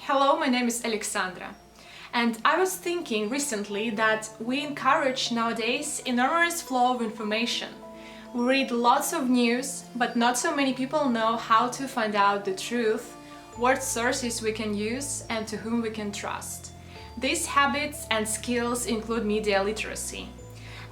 Hello, my name is Alexandra, and I was thinking recently that we encourage nowadays enormous flow of information. We read lots of news, but not so many people know how to find out the truth, what sources we can use, and to whom we can trust. These habits and skills include media literacy.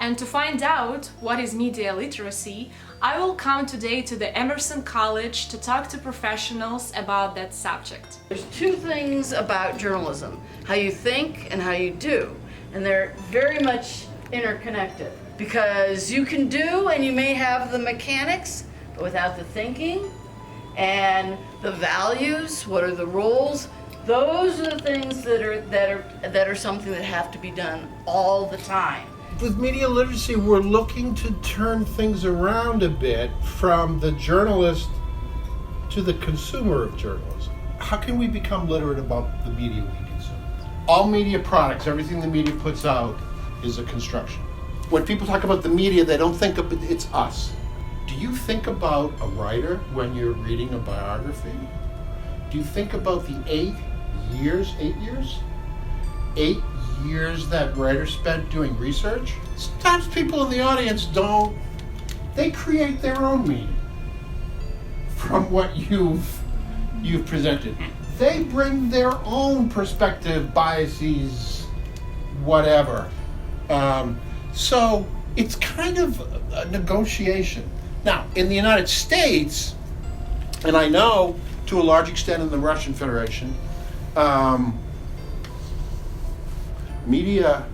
And to find out what is media literacy, I will come today to the Emerson College to talk to professionals about that subject. There's two things about journalism, how you think and how you do, and they're very much interconnected. Because you can do and you may have the mechanics, but without the thinking and the values, what are the roles, those are the things that are something that have to be done all the time. With media literacy, we're looking to turn things around a bit from the journalist to the consumer of journalism. How can we become literate about the media we consume? All media products, everything the media puts out, is a construction. When people talk about the media, they don't think of it, it's us. Do you think about a writer when you're reading a biography? Do you think about the 8 years that writer spent doing research? Sometimes people in the audience don't. They create their own meaning from what you've presented. They bring their own perspective, biases, whatever. So it's kind of a negotiation. Now, in the United States, and I know to a large extent in the Russian Federation, media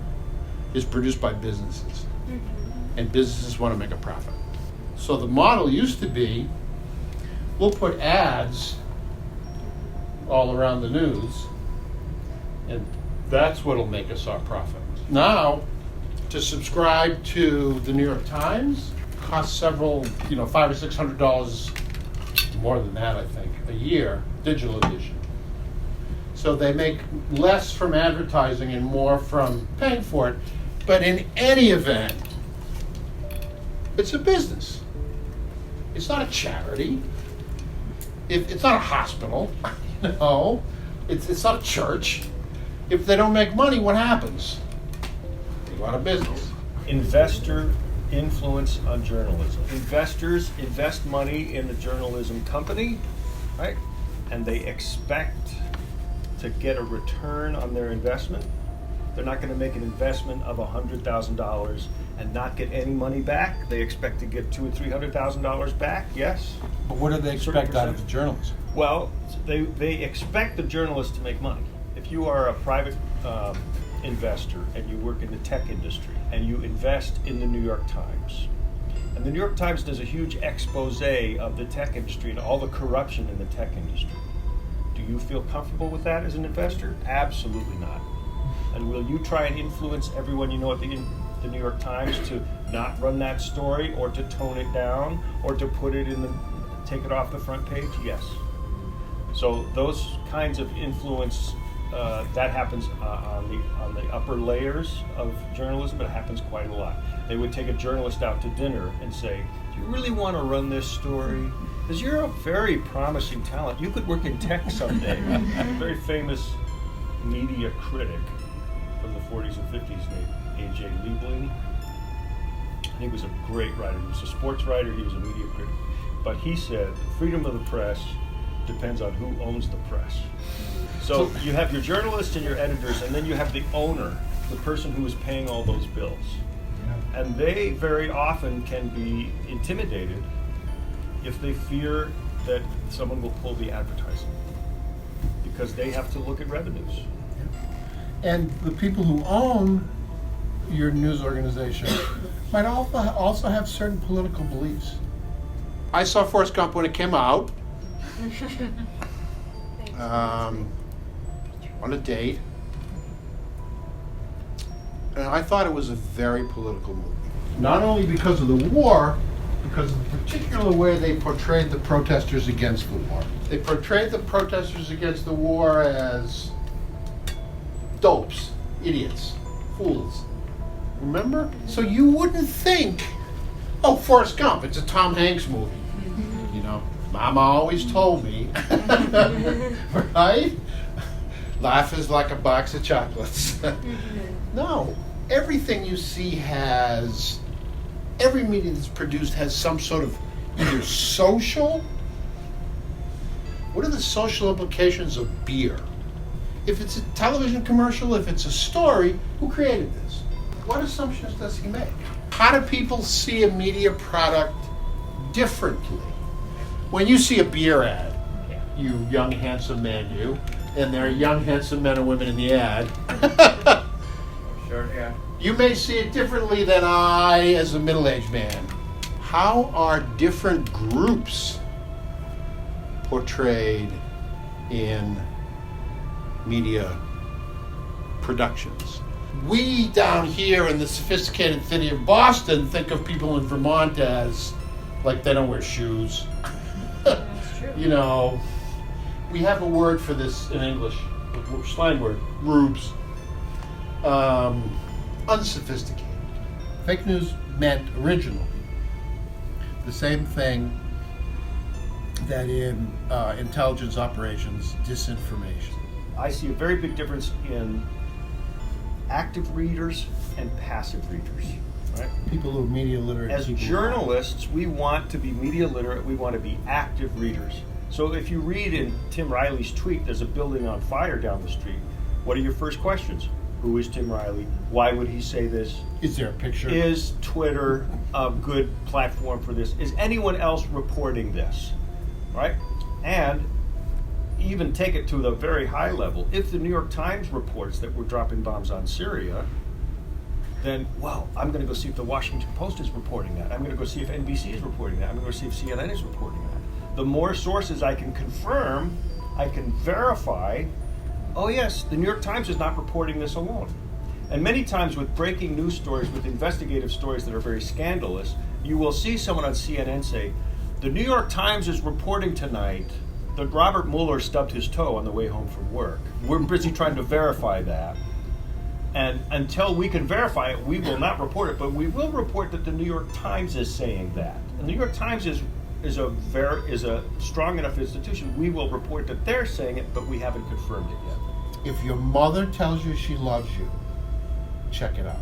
is produced by businesses, and businesses want to make a profit. So the model used to be, we'll put ads all around the news, and that's what'll make us our profit. Now, to subscribe to the New York Times costs several, $500 or $600, more than that, I think, a year, digital edition. So they make less from advertising and more from paying for it. But in any event, it's a business. It's not a charity. It's not a hospital. It's not a church. If they don't make money, what happens? They go out of business. Investor influence on journalism. Investors invest money in the journalism company, right? And they expect to get a return on their investment. They're not going to make an investment of $100,000 and not get any money back. They expect to get $200,000 or $300,000 back. Yes. But what do they expect out of the journalist? Well, they expect the journalist to make money. If you are a private investor and you work in the tech industry and you invest in the New York Times, and the New York Times does a huge expose of the tech industry and all the corruption in the tech industry. Do you feel comfortable with that as an investor? Absolutely not. And will you try and influence everyone you know at the New York Times to not run that story or to tone it down or to put it take it off the front page? Yes. So those kinds of influence, that happens on the upper layers of journalism, but it happens quite a lot. They would take a journalist out to dinner and say, do you really want to run this story? Because you're a very promising talent. You could work in tech someday. A very famous media critic from the 40s and 50s named A.J. Liebling. I think he was a great writer. He was a sports writer. He was a media critic. But he said, freedom of the press depends on who owns the press. So you have your journalists and your editors, and then you have the owner, the person who is paying all those bills. Yeah. And they very often can be intimidated if they fear that someone will pull the advertising, because they have to look at revenues. And the people who own your news organization might also have certain political beliefs. I saw Forrest Gump when it came out. On a date, and I thought it was a very political movie. Not only because of the war, because of the particular way they portrayed the protesters against the war. They portrayed the protesters against the war as dopes, idiots, fools. Remember? So you wouldn't think, oh, Forrest Gump, it's a Tom Hanks movie. Mama always told me, right? Life is like a box of chocolates. No, everything you see every media that's produced has some sort of either social. What are the social implications of beer? If it's a television commercial, if it's a story, who created this? What assumptions does he make? How do people see a media product differently? When you see a beer ad, you young handsome man, and there are young handsome men and women in the ad. Sure, yeah. You may see it differently than I as a middle-aged man. How are different groups portrayed in media productions? We down here in the sophisticated city of Boston think of people in Vermont as like they don't wear shoes. That's true. You know, we have a word for this in English, a slang word, rubes. Unsophisticated. Fake news meant originally the same thing that in intelligence operations, disinformation. I see a very big difference in active readers and passive readers, right? People who are media literate. As people journalists, we want to be media literate, we want to be active readers. So if you read in Tim Riley's tweet, there's a building on fire down the street, what are your first questions? Who is Tim Riley? Why would he say this? Is there a picture? Is Twitter a good platform for this? Is anyone else reporting this? Right? And even take it to the very high level. If the New York Times reports that we're dropping bombs on Syria, then, well, I'm going to go see if the Washington Post is reporting that. I'm going to go see if NBC is reporting that. I'm going to go see if CNN is reporting that. The more sources I can confirm, I can verify, oh yes, the New York Times is not reporting this alone. And many times with breaking news stories, with investigative stories that are very scandalous, you will see someone on CNN say, the New York Times is reporting tonight that Robert Mueller stubbed his toe on the way home from work. We're busy trying to verify that. And until we can verify it, we will not report it, but we will report that the New York Times is saying that. And the New York Times is a strong enough institution. We will report that they're saying it, but we haven't confirmed it yet. If your mother tells you she loves you, check it out.